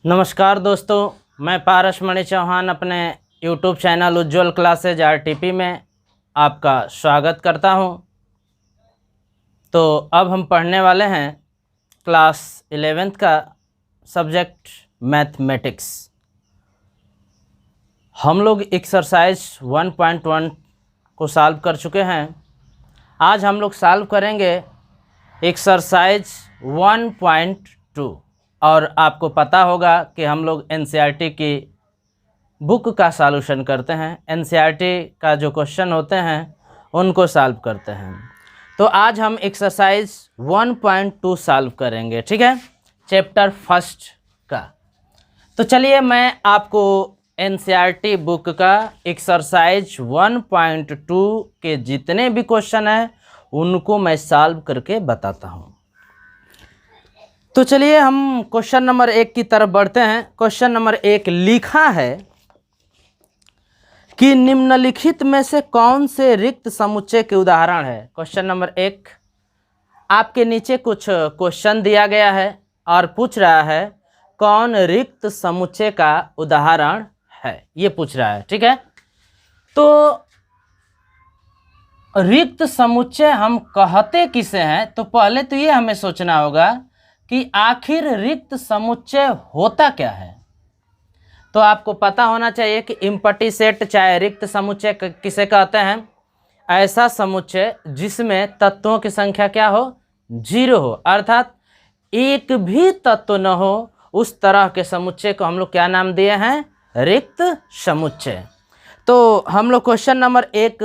नमस्कार दोस्तों, मैं पारस मणि चौहान अपने YouTube चैनल उज्ज्वल क्लासेज RTP में आपका स्वागत करता हूं। तो अब हम पढ़ने वाले हैं क्लास 11th का सब्जेक्ट मैथमेटिक्स। हम लोग एक्सरसाइज 1.1 को सॉल्व कर चुके हैं। आज हम लोग सॉल्व करेंगे एक्सरसाइज 1.2। और आपको पता होगा कि हम लोग NCERT की बुक का सॉल्यूशन करते हैं। NCERT का जो क्वेश्चन होते हैं उनको सॉल्व करते हैं। तो आज हम एक्सरसाइज 1.2 सॉल्व करेंगे, ठीक है, चैप्टर फर्स्ट का। तो चलिए मैं आपको NCERT बुक का एक्सरसाइज 1.2 के जितने भी क्वेश्चन हैं उनको मैं सॉल्व करके बताता हूँ। तो चलिए हम क्वेश्चन नंबर 1 की तरफ बढ़ते हैं। क्वेश्चन नंबर 1 लिखा है कि निम्नलिखित में से कौन से रिक्त समुच्चय के उदाहरण है। क्वेश्चन नंबर 1 आपके नीचे कुछ क्वेश्चन दिया गया है और पूछ रहा है कौन रिक्त समुच्चय का उदाहरण है, ये पूछ रहा है, ठीक है। तो रिक्त समुच्चय हम कहते किसे हैं, तो पहले तो ये हमें सोचना होगा कि आखिर रिक्त समुच्चय होता क्या है। तो आपको पता होना चाहिए कि एम्प्टी सेट चाहे रिक्त समुच्चय किसे कहते हैं, ऐसा समुच्चय जिसमें तत्वों की संख्या क्या हो, 0 हो, अर्थात एक भी तत्व न हो, उस तरह के समुच्चय को हम लोग क्या नाम दिए हैं, रिक्त समुच्चय। तो हम लोग क्वेश्चन नंबर 1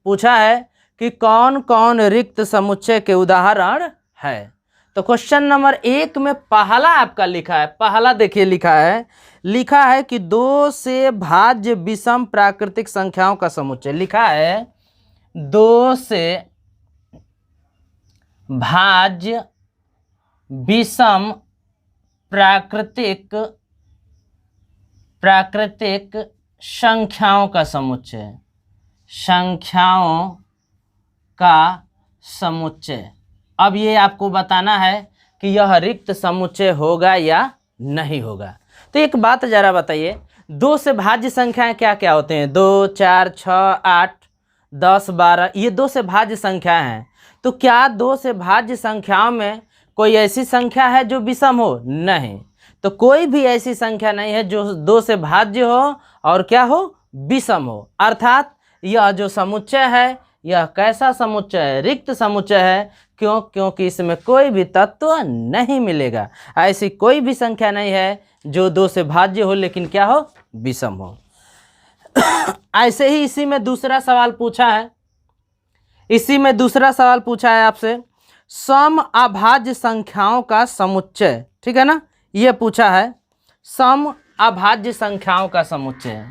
पूछा है कि कौन कौन रिक्त समुच्चय के उदाहरण है। तो क्वेश्चन नंबर 1 में पहला आपका लिखा है, पहला देखिए लिखा है कि 2 से भाज्य विषम प्राकृतिक संख्याओं का समुच्चय। लिखा है 2 से भाज्य विषम प्राकृतिक संख्याओं का समुच्चय, संख्याओं का समुच्चय। अब ये आपको बताना है कि यह रिक्त समुच्चय होगा या नहीं होगा। तो एक बात जरा बताइए, 2 से भाज्य संख्याएं क्या क्या होते हैं, 2, 4, 6, 8, 10, 12, ये 2 से भाज्य संख्याएं हैं। तो क्या 2 से भाज्य संख्याओं में कोई ऐसी संख्या है जो विषम हो? नहीं। तो कोई भी ऐसी संख्या नहीं है जो 2 से भाज्य हो और क्या हो, विषम हो। अर्थात यह जो समुच्चय है यह कैसा समुच्चय है, रिक्त समुच्चय है। क्यों? क्योंकि इसमें कोई भी तत्व नहीं मिलेगा। ऐसी कोई भी संख्या नहीं है जो 2 से भाज्य हो लेकिन क्या हो, विषम हो। ऐसे ही इसी में दूसरा सवाल पूछा है, आपसे सम अभाज्य संख्याओं का समुच्चय, ठीक है ना, ये पूछा है सम अभाज्य संख्याओं का समुच्चय,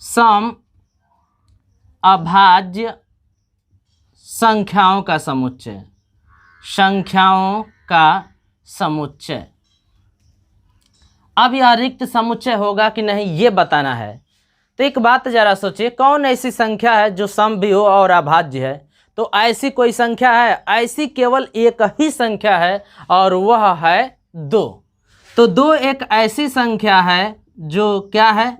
सम अभाज्य संख्याओं का समुच्चय, संख्याओं का समुच्चय। अब यह रिक्त समुच्चय होगा कि नहीं ये बताना है। तो एक बात जरा सोचिए, कौन ऐसी संख्या है जो सम भी हो और अभाज्य है। तो ऐसी कोई संख्या है, ऐसी केवल एक ही संख्या है और वह है 2। तो 2 एक ऐसी संख्या है जो क्या है,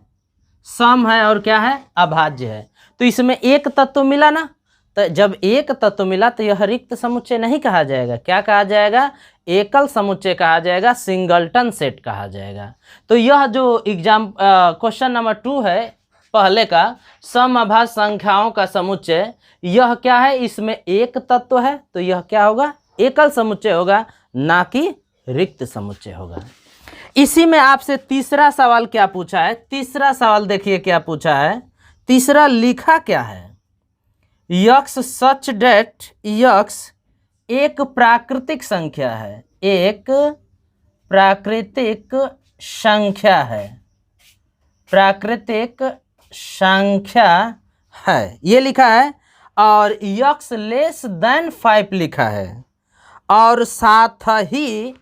सम है और क्या है, अभाज्य है। तो इसमें एक तत्व मिला ना, तो जब एक तत्व मिला तो यह रिक्त समुच्चय नहीं कहा जाएगा। क्या कहा जाएगा, एकल समुच्चय कहा जाएगा, सिंगलटन सेट कहा जाएगा। तो यह जो क्वेश्चन नंबर 2 है पहले का, सम अभाज्य संख्याओं का समुच्चय, यह क्या है, इसमें एक तत्व है तो यह क्या होगा, एकल समुच्चय होगा, ना कि रिक्त समुच्चय होगा। इसी में आपसे तीसरा सवाल क्या पूछा है, तीसरा सवाल देखिए क्या पूछा है। तीसरा लिखा क्या है, यक्स सच डेट यक्स एक प्राकृतिक संख्या है, एक प्राकृतिक संख्या है, प्राकृतिक संख्या है, ये लिखा है। और यक्स लेस देन 5 लिखा है, और साथ ही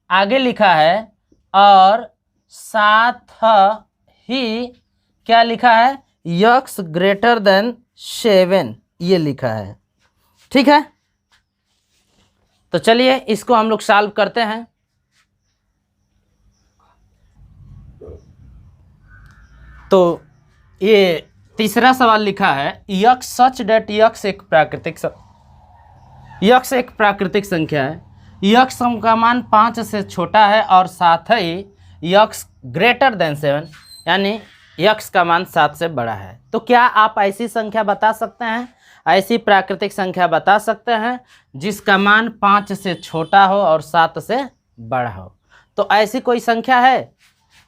आगे लिखा है, और साथ ही क्या लिखा है, यक्स ग्रेटर देन 7 ये लिखा है, ठीक है। तो चलिए इसको हम लोग सॉल्व करते हैं। तो ये तीसरा सवाल लिखा है, यक्स सच डेट यक्स एक प्राकृतिक संख्या है, यक्स का मान 5 से छोटा है और साथ ही यक्स ग्रेटर देन 7, यानी यक्स का मान 7 से बड़ा है। तो क्या आप ऐसी संख्या बता सकते हैं, ऐसी प्राकृतिक संख्या बता सकते हैं जिसका मान 5 से छोटा हो और 7 से बड़ा हो? तो ऐसी कोई संख्या है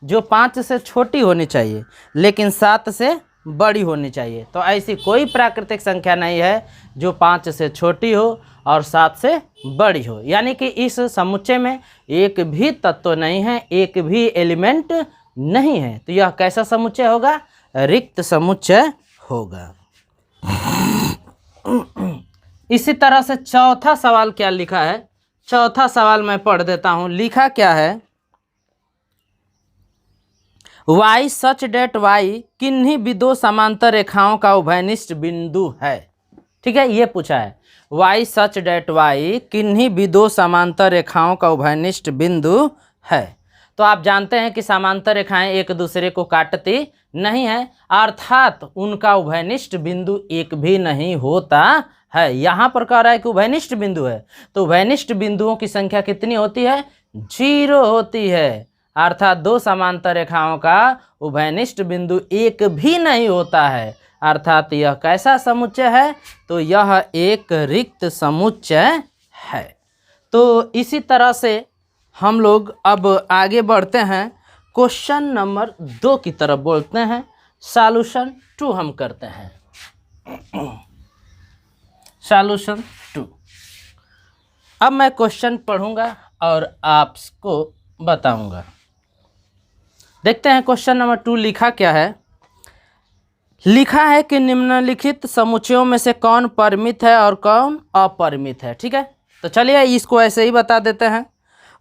जो 5 से छोटी होनी चाहिए लेकिन 7 से बड़ी होनी चाहिए? तो ऐसी कोई प्राकृतिक संख्या नहीं है जो 5 से छोटी हो और 7 से बड़ी हो, यानी कि इस समुच्चय में एक भी तत्व नहीं है, एक भी एलिमेंट नहीं है। तो यह कैसा समुच्चय होगा? रिक्त समुच्चय होगा। इसी तरह से चौथा सवाल क्या लिखा है, चौथा सवाल मैं पढ़ देता हूं। लिखा क्या है, y सच डेट y किन्हीं भी दो समांतर रेखाओं का उभयनिष्ठ बिंदु है। ठीक है, ये पूछा है, y सच डेट y किन्हीं भी दो समांतर रेखाओं का उभयनिष्ठ बिंदु है। तो आप जानते हैं कि समांतर रेखाएं एक दूसरे को काटती नहीं है, अर्थात उनका उभयनिष्ठ बिंदु एक भी नहीं होता है। यहाँ पर कह रहा है कि उभयनिष्ठ बिंदु है, तो उभयनिष्ठ बिंदुओं की संख्या कितनी होती है? 0 होती है, अर्थात दो समांतर रेखाओं का उभयनिष्ठ बिंदु एक भी नहीं होता है, अर्थात यह कैसा समुच्चय है? तो यह एक रिक्त समुच्चय है। तो इसी तरह से हम लोग अब आगे बढ़ते हैं, क्वेश्चन नंबर 2 की तरफ बोलते हैं। सॉल्यूशन 2 हम करते हैं। सॉल्यूशन 2। अब मैं क्वेश्चन पढ़ूंगा और आपको बताऊंगा। देखते हैं क्वेश्चन नंबर 2 लिखा क्या है। लिखा है कि निम्नलिखित समुच्चयों में से कौन परिमित है और कौन अपरिमित है। ठीक है, तो चलिए इसको ऐसे ही बता देते हैं।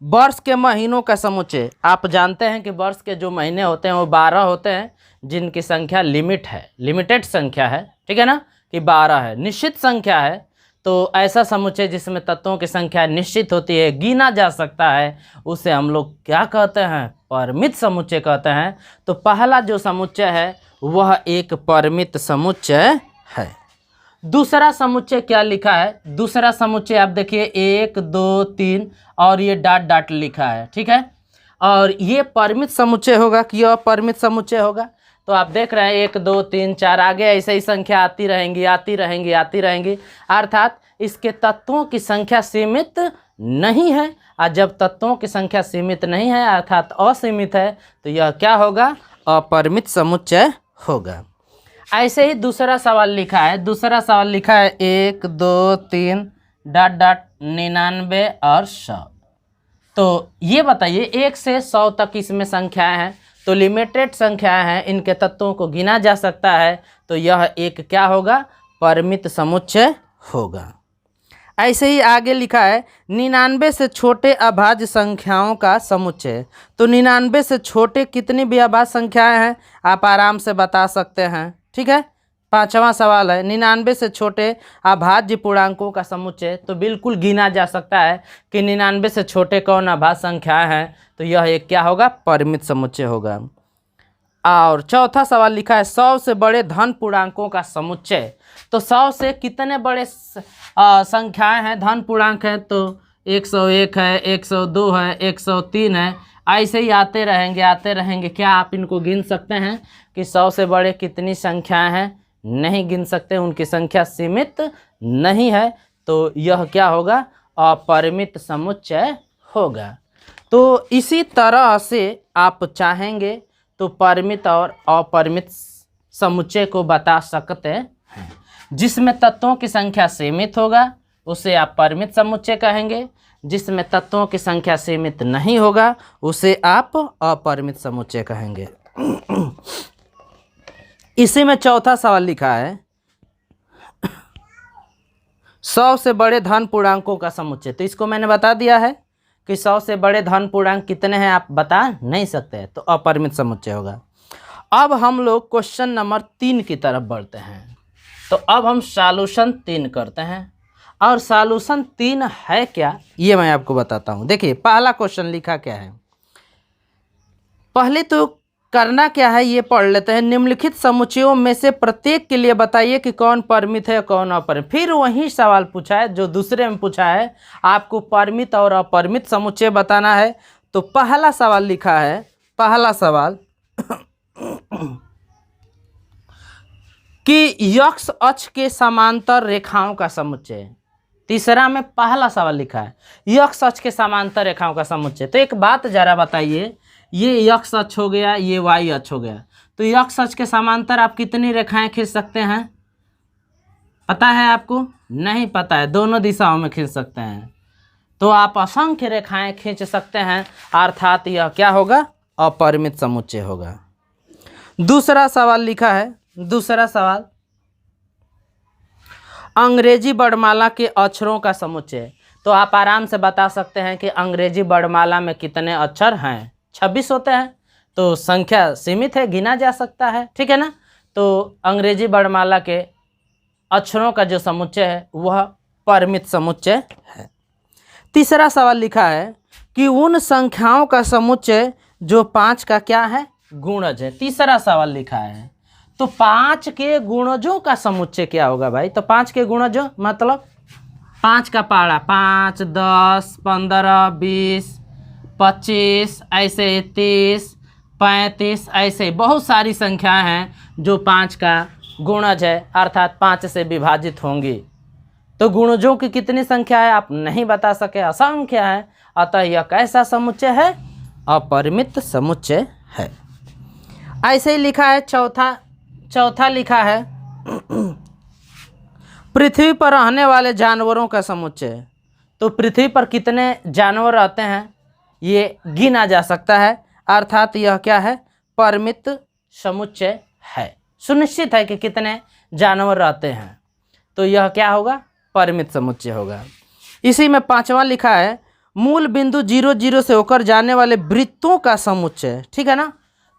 वर्ष के महीनों का समुच्चय, आप जानते हैं कि वर्ष के जो महीने होते हैं वो 12 होते हैं, जिनकी संख्या लिमिट है, लिमिटेड संख्या है। ठीक है ना, कि 12 है, निश्चित संख्या है। तो ऐसा समुच्चय जिसमें तत्वों की संख्या निश्चित होती है, गिना जा सकता है, उसे हम लोग क्या कहते हैं? परिमित समुच्चय कहते हैं। तो पहला जो समुच्चय है वह एक परिमित समुच्चय है। दूसरा समुच्चय क्या लिखा है? दूसरा समुच्चय आप देखिए 1 2 3 और ये डॉट डॉट लिखा है। ठीक है, और ये परिमित समुच्चय होगा कि यह परिमित समुच्चय होगा? तो आप देख रहे हैं 1 2 3 4 आगे ऐसे ही संख्या आती रहेंगी आती रहेंगी आती रहेंगी, अर्थात इसके तत्वों की संख्या सीमित नहीं है। और जब तत्वों की संख्या सीमित नहीं है अर्थात असीमित है, तो यह क्या होगा? अपरिमित समुच्चय होगा। ऐसे ही दूसरा सवाल लिखा है, दूसरा सवाल लिखा है 1 2 3 डॉट डॉट 99 और 100। तो ये बताइए 1 से 100 तक इसमें संख्याएं हैं, तो लिमिटेड संख्याएं हैं, इनके तत्वों को गिना जा सकता है, तो यह एक क्या होगा? परिमित समुच्चय होगा। ऐसे ही आगे लिखा है 99 से छोटे अभाज्य संख्याओं का समुच्चय। तो 99 से छोटे कितनी भी अभाज्य संख्याएं हैं आप आराम से बता सकते हैं। ठीक है, 5वां सवाल है 99 से छोटे अभाज्य पूर्णांकों का समुच्चय। तो बिल्कुल गिना जा सकता है कि 99 से छोटे कौन अभाज्य संख्याएं हैं, तो यह एक क्या होगा? परिमित समुच्चय होगा। और चौथा सवाल लिखा है 100 से बड़े धन पूर्णांकों का समुच्चय। तो 100 से कितने बड़े संख्याएं हैं, धन पूर्णांक हैं? तो 101 है, 102 है, 103 है, ऐसे ही आते रहेंगे। क्या आप इनको गिन सकते हैं कि 100 से बड़े कितनी संख्याएं हैं? नहीं गिन सकते, उनकी संख्या सीमित नहीं है। तो यह क्या होगा? अपरिमित समुच्चय होगा। तो इसी तरह से आप चाहेंगे तो परिमित और अपरिमित समुच्चय को बता सकते हैं। जिसमें तत्वों की संख्या सीमित होगा उसे आप परिमित समुच्चय कहेंगे, जिसमें तत्वों की संख्या सीमित नहीं होगा उसे आप अपरिमित समुच्चय कहेंगे। इसी में चौथा सवाल लिखा है 100 से बड़े धन पूर्णांकों का समुच्चय। तो इसको मैंने बता दिया है कि 100 से बड़े धन पूर्णांक कितने हैं आप बता नहीं सकते, तो अपरिमित समुच्चय होगा। अब हम लोग क्वेश्चन नंबर 3 की तरफ बढ़ते हैं। तो अब हम सॉल्यूशन 3 करते हैं, और सॉल्यूशन 3 है क्या ये मैं आपको बताता हूँ। देखिए पहला क्वेश्चन लिखा क्या है। पहले तो करना क्या है ये पढ़ लेते हैं। निम्नलिखित समुच्चयों में से प्रत्येक के लिए बताइए कि कौन परिमित है कौन अपरिमित। फिर वही सवाल पूछा है जो दूसरे में पूछा है, आपको परिमित और अपरिमित समुच्चय बताना है। तो पहला सवाल लिखा है, पहला सवाल कि यक्ष अक्ष के समांतर रेखाओं का समुच्चय। तीसरा में पहला सवाल लिखा है यक्ष अक्ष के समांतर रेखाओं का समुच्चय। तो एक बात जरा बताइए, ये यक्ष अक्ष हो गया, ये वाई अक्ष हो गया, तो यक्ष अक्ष के समांतर आप कितनी रेखाएं खींच सकते हैं? पता है आपको? नहीं पता है, दोनों दिशाओं में खींच सकते हैं। तो आप असंख्य रेखाएं खींच सकते हैं, अर्थात यह क्या होगा? अपरिमित समुच्चय होगा। दूसरा सवाल लिखा है, दूसरा सवाल अंग्रेजी वर्णमाला के अक्षरों का समुच्चय। तो आप आराम से बता सकते हैं कि अंग्रेजी वर्णमाला में कितने अक्षर हैं? 26 होते हैं। तो संख्या सीमित है, गिना जा सकता है, ठीक है ना। तो अंग्रेजी वर्णमाला के अक्षरों का जो समुच्चय है वह परिमित समुच्चय है। तीसरा सवाल लिखा है कि उन संख्याओं का समुच्चय जो 5 का क्या है? गुणज है। तीसरा सवाल लिखा है, तो 5 के गुणजों का समुच्चय क्या होगा भाई? तो 5 के गुणजों मतलब 5 का पारा, 5, 10, 15, 20, 25, ऐसे 30, 35, ऐसे बहुत सारी संख्याएं हैं जो 5 का गुणज है, अर्थात 5 से विभाजित होंगी। तो गुणजों की कितनी संख्या है आप नहीं बता सके, असंख्य है। अतः यह कैसा समुच्चय है? अपरिमित समुच्चय है। ऐसे ही लिखा है चौथा लिखा है पृथ्वी पर रहने वाले जानवरों का समुच्चय। तो पृथ्वी पर कितने जानवर रहते हैं ये गिना जा सकता है, अर्थात यह क्या है? परिमित समुच्चय है। सुनिश्चित है कि कितने जानवर रहते हैं, तो यह क्या होगा? परिमित समुच्चय होगा। इसी में 5वां लिखा है मूल बिंदु 0, 0 से होकर जाने वाले वृत्तों का समुच्चय, ठीक है ना।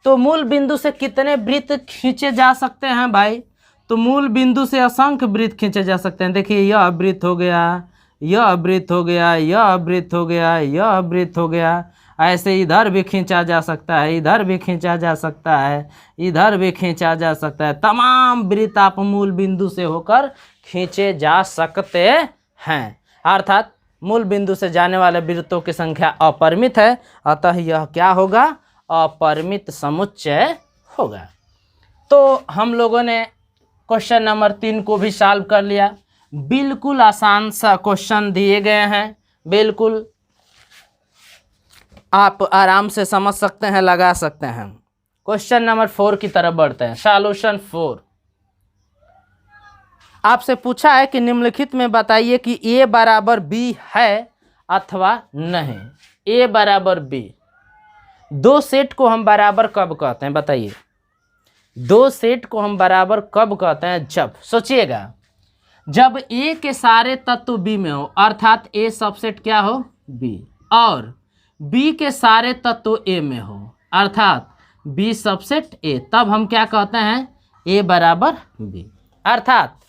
तो मूल बिंदु से कितने वृत्त खींचे जा सकते हैं भाई? तो मूल बिंदु से असंख्य वृत्त खींचे जा सकते हैं। देखिए यह वृत्त हो गया, यह वृत्त हो गया, यह वृत्त हो गया, यह वृत्त हो गया, ऐसे इधर भी खींचा जा सकता है, इधर भी खींचा जा सकता है, इधर भी खींचा जा सकता है। तमाम वृत्त आप मूल बिंदु से होकर खींचे जा सकते हैं, अर्थात मूल बिंदु से जाने वाले वृत्तों की संख्या अपरिमित है। अतः यह क्या होगा? अपरिमित समुच्चय होगा। तो हम लोगों ने क्वेश्चन नंबर 3 को भी सॉल्व कर लिया। बिल्कुल आसान सा क्वेश्चन दिए गए हैं, बिल्कुल आप आराम से समझ सकते हैं, लगा सकते हैं। क्वेश्चन नंबर 4 की तरफ बढ़ते हैं। सॉल्यूशन 4 आपसे पूछा है कि निम्नलिखित में बताइए कि a बराबर b है अथवा नहीं। a बराबर b, दो सेट को हम बराबर कब कहते हैं बताइए? दो सेट को हम बराबर कब कहते हैं? जब, सोचिएगा, जब a के सारे तत्व b में हो, अर्थात a सबसेट क्या हो? b, और b के सारे तत्व a में हो, अर्थात b सबसेट a, तब हम क्या कहते हैं? a बराबर b। अर्थात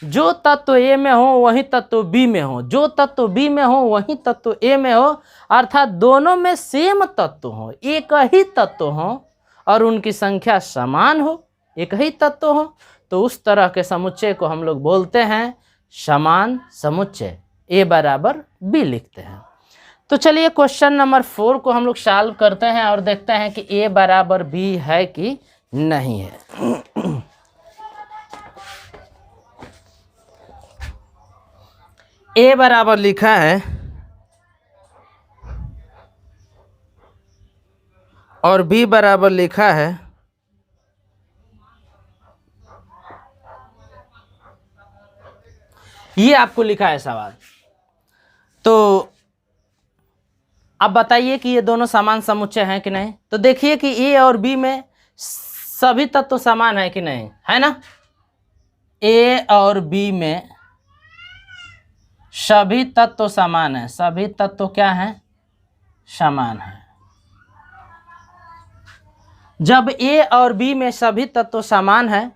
जो तत्व a में हो वही तत्व b में हो, जो तत्व b में हो वही तत्व a में हो, अर्थात दोनों में सेम तत्व हो, एक ही तत्व हो और उनकी संख्या समान हो, एक ही तत्व हो, तो उस तरह के समुच्चय को हम लोग बोलते हैं समान समुच्चय। a बराबर b लिखते हैं। तो चलिए क्वेश्चन नंबर 4 को हम लोग सॉल्व करते हैं और देखते हैं कि a बराबर b है कि नहीं है। a बराबर लिखा है और b बराबर लिखा है, ये आपको लिखा है सवाल। तो अब बताइए कि ये दोनों समान समुच्चय हैं कि नहीं। तो देखिए कि a और b में सभी तत्व समान है कि नहीं, है ना। a और b में सभी तत्व समान है, सभी तत्व क्या हैं? समान है। जब a और b में सभी तत्व समान है,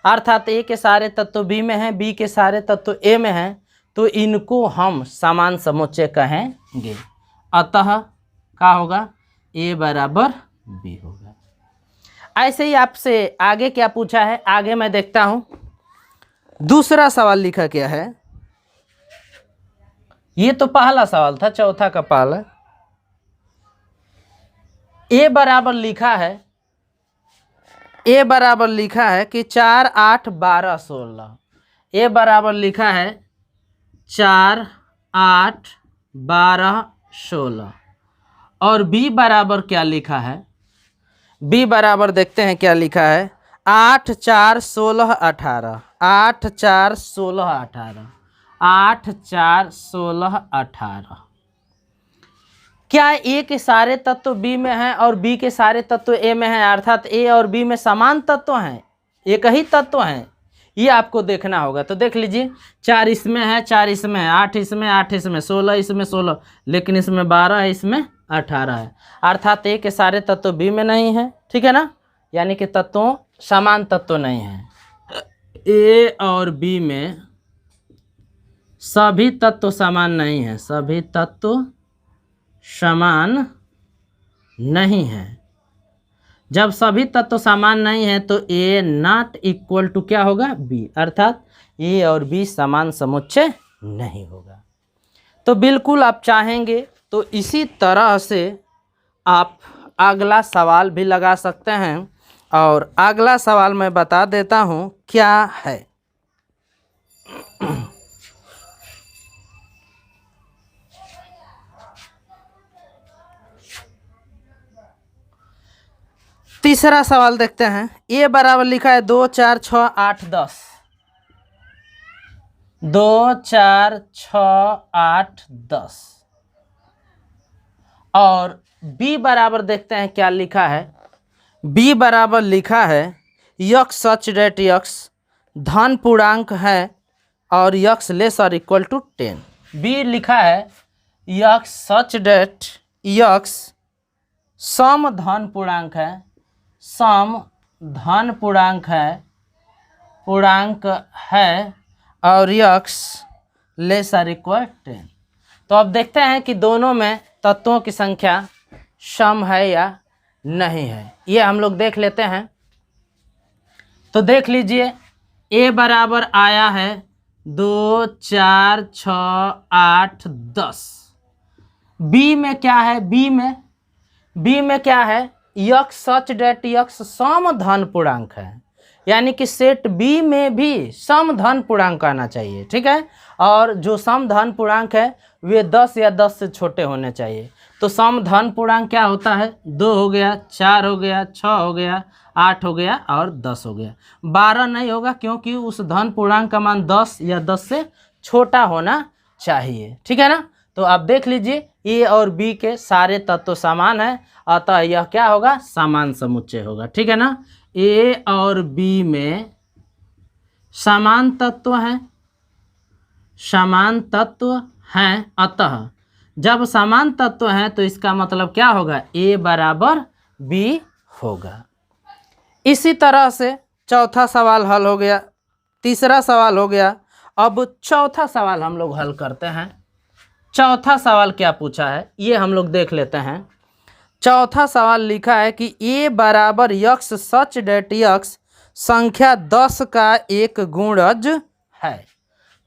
अर्थात a के सारे तत्व b में हैं, b के सारे तत्व a में हैं, तो इनको हम समान समुच्चय कहेंगे। अतः क्या होगा? a बराबर b होगा। ऐसे ही आपसे आगे क्या पूछा है, आगे मैं देखता हूं। दूसरा सवाल लिखा क्या है, ये तो पहला सवाल था, चौथा का पहला। ए बराबर लिखा है, ए बराबर लिखा है कि 4 8 12 16। ए बराबर लिखा है 4 8 12 16। और बी बराबर क्या लिखा है, बी बराबर देखते हैं क्या लिखा है, 8 4 16 18। 8 4 16 18। 8 4 16 18। क्या ए के सारे तत्व बी में हैं और बी के सारे तत्व ए में हैं, अर्थात ए और बी में समान तत्व हैं, एक ही तत्व हैं, ये आपको देखना होगा। तो देख लीजिए, 4 इसमें है, 4 इसमें है, 8 इसमें, 8 इसमें, 16 इसमें, 16, लेकिन इसमें 12 है, इसमें 18 है, अर्थात ए के सारे तत्व बी में नहीं है, ठीक है ना, यानी कि तत्वों समान तत्व नहीं है। ए और बी में सभी तत्व समान नहीं है, सभी तत्व समान नहीं है। जब सभी तत्व समान नहीं है तो ए नॉट इक्वल टू क्या होगा, बी, अर्थात ए और बी समान समुच्चय नहीं होगा। तो बिल्कुल आप चाहेंगे तो इसी तरह से आप अगला सवाल भी लगा सकते हैं, और अगला सवाल मैं बता देता हूं क्या है। तीसरा सवाल देखते हैं। ए बराबर लिखा है 2 4 6 8 10। 2 4 6 8 10। और बी बराबर देखते हैं क्या लिखा है। बी बराबर लिखा है यक्स सच डेट यक्स धन पूर्णांक है और यक्स लेस और इक्वल टू 10। बी लिखा है यक्स सच डेट यक्स सम धन पूर्णांक है, सम धन पूर्णांक है और यक्स लेस और इक्वल 10। तो अब देखते हैं कि दोनों में तत्वों की संख्या सम है या नहीं है, ये हम लोग देख लेते हैं। तो देख लीजिए, ए बराबर आया है 2 4 6 8 10। बी में क्या है, बी में क्या है, यक्स सच डेट यक्स सम धन पूर्णांक है, यानी कि सेट बी में भी सम धन पूर्णांक आना चाहिए, ठीक है। और जो सम धन पूर्णांक है वे 10 या 10 से छोटे होने चाहिए। तो सम धन पूर्णांक क्या होता है, 2 हो गया, 4 हो गया, 6 हो गया, 8 हो गया और 10 हो गया। 12 नहीं होगा क्योंकि उस धन पूर्णांक का मान 10 या 10 से छोटा होना चाहिए, ठीक है ना। तो आप देख लीजिए, ए और बी के सारे तत्व समान है, अतः यह क्या होगा, समान समुच्चय होगा, ठीक है ना। ए और बी में समान तत्व हैं, समान तत्व हैं, अतः जब समान तत्व हैं तो इसका मतलब क्या होगा, ए बराबर बी होगा। इसी तरह से चौथा सवाल हल हो गया, तीसरा सवाल हो गया। अब चौथा सवाल हम लोग हल करते हैं। चौथा सवाल क्या पूछा है ये हम लोग देख लेते हैं। चौथा सवाल लिखा है कि ए बराबर यक्स सच डेट यक्स संख्या 10 का एक गुणज है।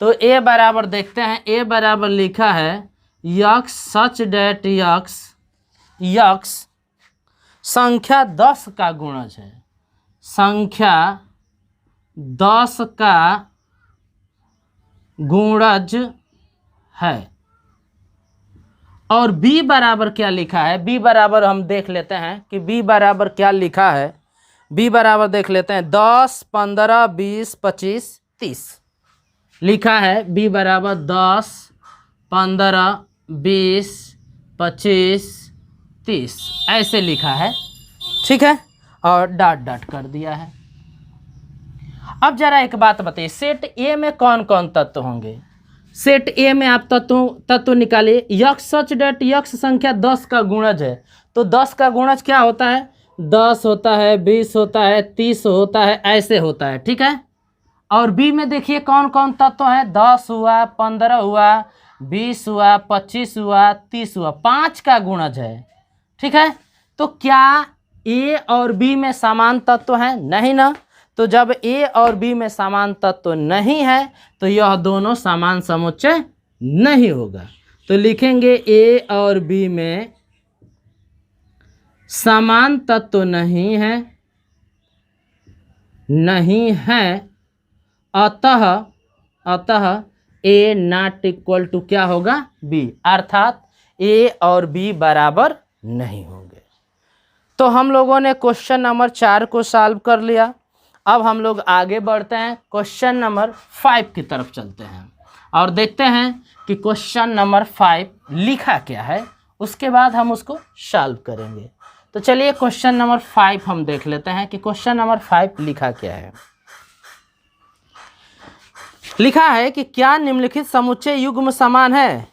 तो ए बराबर देखते हैं, ए बराबर लिखा है यक्स सच डेट यक्स संख्या 10 का गुणज है, संख्या 10 का गुणज है। और b बराबर क्या लिखा है, b बराबर हम देख लेते हैं कि b बराबर क्या लिखा है। b बराबर देख लेते हैं 10 15 20 25 30 लिखा है। b बराबर 10 15 20 25 30 ऐसे लिखा है, ठीक है, और डॉट डॉट कर दिया है। अब जरा एक बात बताइए, सेट ए में कौन कौन तत्व होंगे। सेट ए में आप तत्व निकालिए। यक्स सच डेट यक्स संख्या 10 का गुणज है, तो 10 का गुणज क्या होता है, 10 होता है, 20 होता है, 30 होता है, ऐसे होता है, ठीक है। और बी में देखिए कौन कौन तत्व है, 10 हुआ, 15 हुआ, 20 हुआ, 25 हुआ, 30 हुआ, 5 का गुणज है, ठीक है। तो क्या ए और बी में समान तत्व है? नहीं ना। तो जब ए और बी में समान तत्व नहीं है तो यह दोनों समान समुच्चय नहीं होगा। तो लिखेंगे ए और बी में समान तत्व नहीं है, अतः ए नॉट इक्वल टू क्या होगा? बी, अर्थात ए और बी बराबर नहीं होंगे। तो हम लोगों ने क्वेश्चन नंबर 4 को सॉल्व कर लिया। अब हम लोग आगे बढ़ते हैं, क्वेश्चन नंबर 5 की तरफ चलते हैं और देखते हैं कि क्वेश्चन नंबर 5 लिखा क्या है, उसके बाद हम उसको सॉल्व करेंगे। तो चलिए क्वेश्चन नंबर 5 हम देख लेते हैं कि क्वेश्चन नंबर 5 लिखा क्या है। लिखा है कि क्या निम्नलिखित समुच्चय युग्म समान है?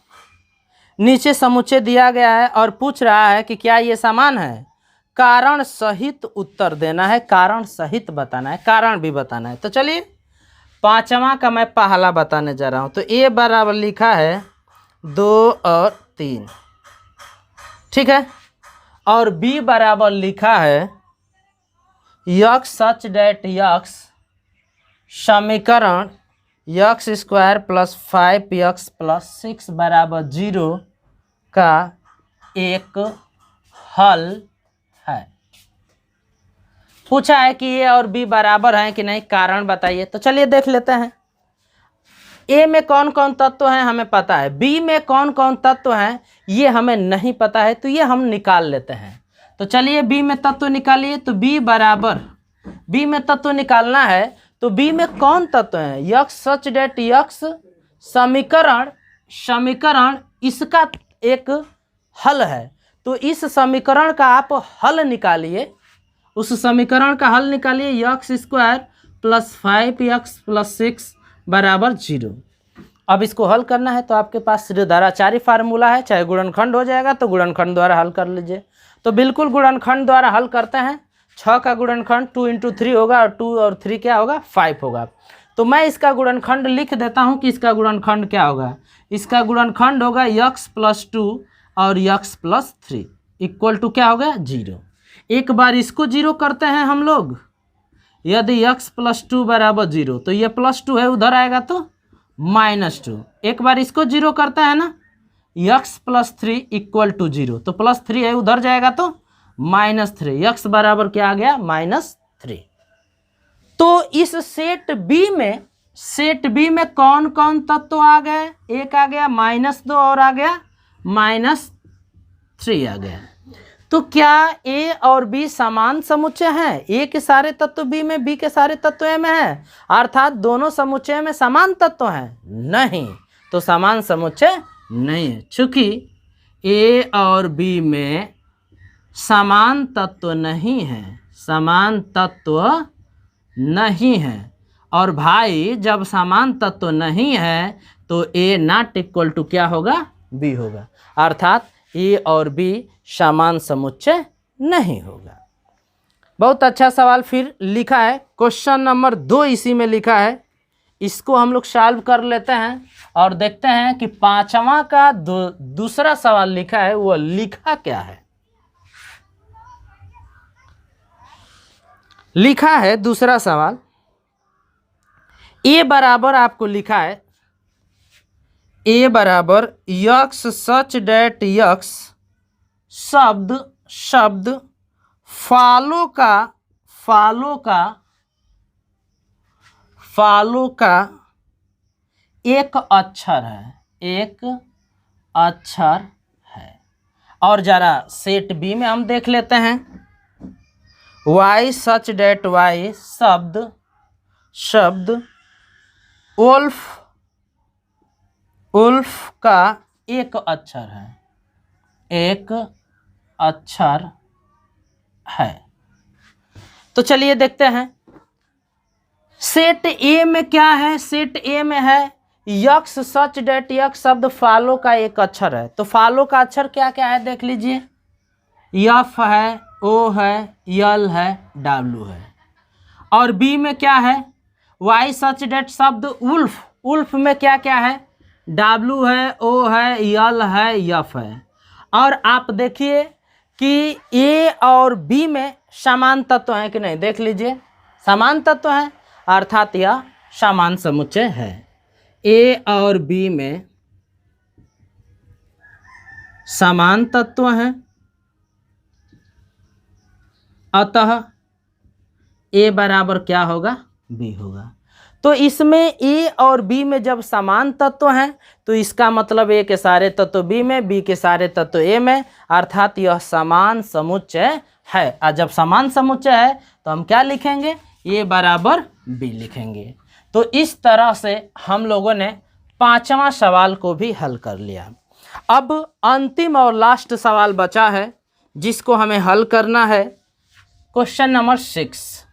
नीचे समुच्चय दिया गया है और पूछ रहा है कि क्या ये समान है। कारण सहित उत्तर देना है, कारण सहित बताना है, कारण भी बताना है। तो चलिए 5वां का मैं पहला बताने जा रहा हूं। तो ए बराबर लिखा है 2 और 3, ठीक है। और बी बराबर लिखा है यक्स सच डेट यक्स समीकरण x square plus 5x plus 6 बराबर 0 का एक हल है। पूछा है कि ए और बी बराबर हैं कि नहीं, कारण बताइए। तो चलिए देख लेते हैं। ए में कौन कौन तत्व हैं हमें पता है, बी में कौन कौन तत्व हैं ये हमें नहीं पता है, तो ये हम निकाल लेते हैं। तो चलिए बी में तत्व निकालिए। तो बी बराबर, बी में तत्व निकालना है तो बी में कौन तत्व है? यक्स सच डेट यक्स समीकरण इसका एक हल है। तो इस समीकरण का आप हल निकालिए, उस समीकरण का हल निकालिए। X square plus 5x plus 6 बराबर 0। अब इसको हल करना है तो आपके पास सिद्धांताचार्य फार्मूला है, चाहे गुणनखंड हो जाएगा तो गुणनखंड द्वारा हल कर लीजिए। तो बिल्कुल गुणनखंड द्वारा हल करते हैं। 6 का गुणनखंड 2 × 3 होगा और 2 और 3 क्या होगा? 5 होगा। तो मैं इसका गुणनखंड लिख देता हूं कि इसका गुणनखंड क्या होगा। इसका गुणनखंड होगा x प्लस 2 और x प्लस 3 इक्वल टू क्या होगा? 0। एक बार इसको 0 करते हैं हम लोग। यदि x प्लस 2 बराबर 0 तो ये प्लस 2 है, उधर आएगा तो -2। एक बार इसको 0 करते हैं ना, x प्लस 3 इक्वल टू 0, तो प्लस 3 है, उधर जाएगा तो -3। x बराबर क्या आ गया? -3। तो इस सेट बी में कौन कौन तत्व आ गए? एक आ गया -2 और आ गया -3 आ गया। तो क्या ए और बी समान समुच्चय हैं? ए के सारे तत्व बी में, बी के सारे तत्व ए में हैं, अर्थात दोनों समुच्चय में समान तत्व हैं? नहीं, तो समान समुच्चय नहीं है। चूंकि ए और बी में समान तत्व नहीं है, समान तत्व नहीं है, और भाई जब समान तत्व नहीं है तो ए नॉट इक्वल टू क्या होगा? बी होगा, अर्थात ए और बी समान समुच्चय नहीं होगा। बहुत अच्छा सवाल फिर लिखा है, क्वेश्चन नंबर 2 इसी में लिखा है। इसको हम लोग सॉल्व कर लेते हैं और देखते हैं कि 5वां का दूसरा सवाल लिखा है, वो लिखा क्या है। लिखा है दूसरा सवाल, ए बराबर आपको लिखा है ए बराबर यक्स सच डेट यक्स शब्द फॉलो का एक अक्षर है, एक अक्षर है। और जरा सेट बी में हम देख लेते हैं, वाई सच डेट वाई शब्द उल्फ का एक अक्षर है, एक अक्षर है। तो चलिए देखते हैं सेट ए में क्या है। सेट ए में है यक्स सच डेट यक्स शब्द फॉलो का एक अक्षर है। तो फॉलो का अक्षर क्या क्या है देख लीजिए, यफ है, ओ है, यल है, डब्लू है। और बी में क्या है, वाई सच डेट शब्द उल्फ में क्या क्या है, डब्लू है, ओ है, यल है, यफ है। और आप देखिए कि ए और बी में समान तत्व है कि नहीं, देख लीजिए समान तत्व है, अर्थात यह समान समुच्चय है। ए और बी में समान तत्व हैं, अतः ए बराबर क्या होगा, बी होगा। तो इसमें ए और बी में जब समान तत्व हैं तो इसका मतलब ए के सारे तत्व बी में, बी के सारे तत्व ए में, अर्थात यह समान समुच्चय है। और जब समान समुच्चय है तो हम क्या लिखेंगे, ए बराबर बी लिखेंगे। तो इस तरह से हम लोगों ने पांचवा सवाल को भी हल कर लिया। अब अंतिम और लास्ट सवाल बचा है जिसको हमें हल करना है। क्वेश्चन नंबर 6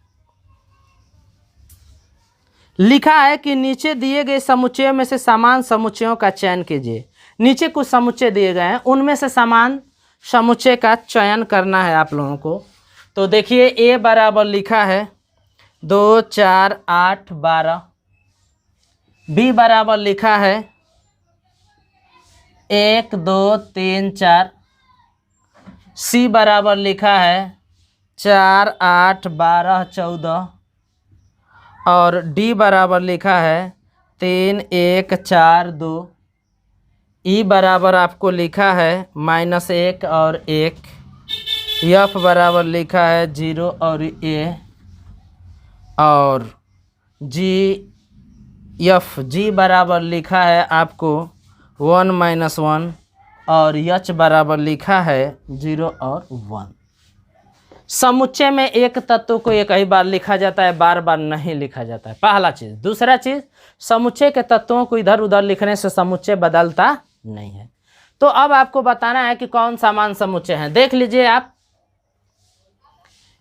लिखा है कि नीचे दिए गए समुच्चयों में से समान समुच्चयों का चयन कीजिए। नीचे कुछ समुच्चय दिए गए हैं, उनमें से समान समुच्चय का चयन करना है आप लोगों को। तो देखिए ए बराबर लिखा है 2 4 8 12, बी बराबर लिखा है 1 2 3 4, सी बराबर लिखा है 4 8 12 14, और डी बराबर लिखा है 3 1 4 2, ई बराबर आपको लिखा है -1 और 1, एफ बराबर लिखा है 0 और ए, और जी बराबर लिखा है आपको 1 -1, और एच बराबर लिखा है 0 और 1। समुच्चय में एक तत्व को एक ही बार लिखा जाता है, बार बार नहीं लिखा जाता है, पहला चीज़। दूसरा चीज़, समुच्चय के तत्वों को इधर उधर लिखने से समुच्चय बदलता नहीं है। तो अब आपको बताना है कि कौन समान समुच्चय है। देख लीजिए आप,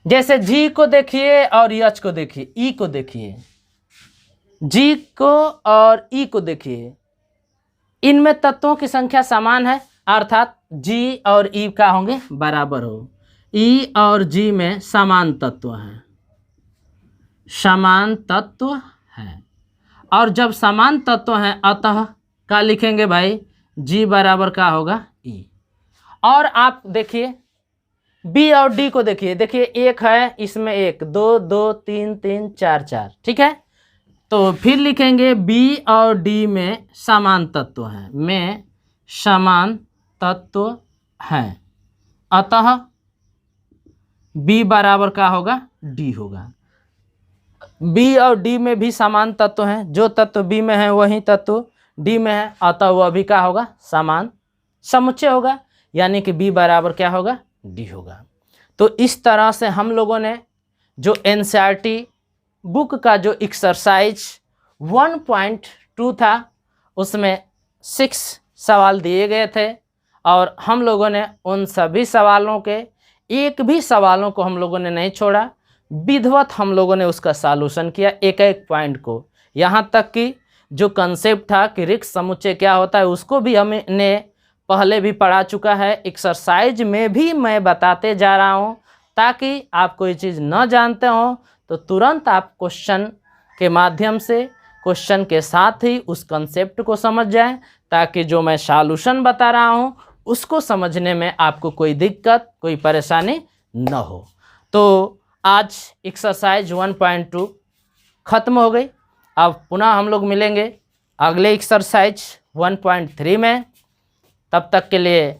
जैसे जी को देखिए और एच को देखिए, ई को देखिए, जी को और ई को देखिए, इनमें तत्वों की संख्या समान है, अर्थात जी और ई क्या होंगे, बराबर हो। ई और जी में समान तत्व हैं, समान तत्व हैं। और जब समान तत्व हैं अतः क्या लिखेंगे भाई, जी बराबर क्या होगा, ई। और आप देखिए बी और डी को देखिए, देखिए एक है इसमें, 1 2 2 3 3 4 4, ठीक है। तो फिर लिखेंगे बी और डी में समान तत्व हैं, में समान तत्व हैं, अतः बी बराबर क्या होगा, डी होगा। बी और डी में भी समान तत्व हैं, जो तत्व बी में है वही तत्व डी में है, अतः वह भी क्या होगा, समान समुच्चय होगा, यानी कि बी बराबर क्या होगा, डी होगा। तो इस तरह से हम लोगों ने जो एनसीईआरटी बुक का जो एक्सरसाइज 1.2 था उसमें 6 सवाल दिए गए थे, और हम लोगों ने उन सभी सवालों के एक भी सवालों को हम लोगों ने नहीं छोड़ा, विधिवत हम लोगों ने उसका सॉल्यूशन किया एक एक पॉइंट को। यहाँ तक कि जो कंसेप्ट था कि रिक्त समुच्चय क्या होता है उसको भी हमने पहले भी पढ़ा चुका है। एक्सरसाइज में भी मैं बताते जा रहा हूँ ताकि आप कोई चीज़ न जानते हो तो तुरंत आप क्वेश्चन के माध्यम से, क्वेश्चन के साथ ही उस कंसेप्ट को समझ जाएं, ताकि जो मैं सॉल्यूशन बता रहा हूँ उसको समझने में आपको कोई दिक्कत, कोई परेशानी न हो। तो आज एक्सरसाइज 1.2 ख़त्म हो गई। अब पुनः हम लोग मिलेंगे अगले एक्सरसाइज 1.3 में। तब तक के लिए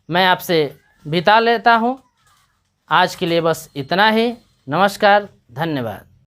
मैं आपसे विदा लेता हूँ। आज के लिए बस इतना ही। नमस्कार, धन्यवाद।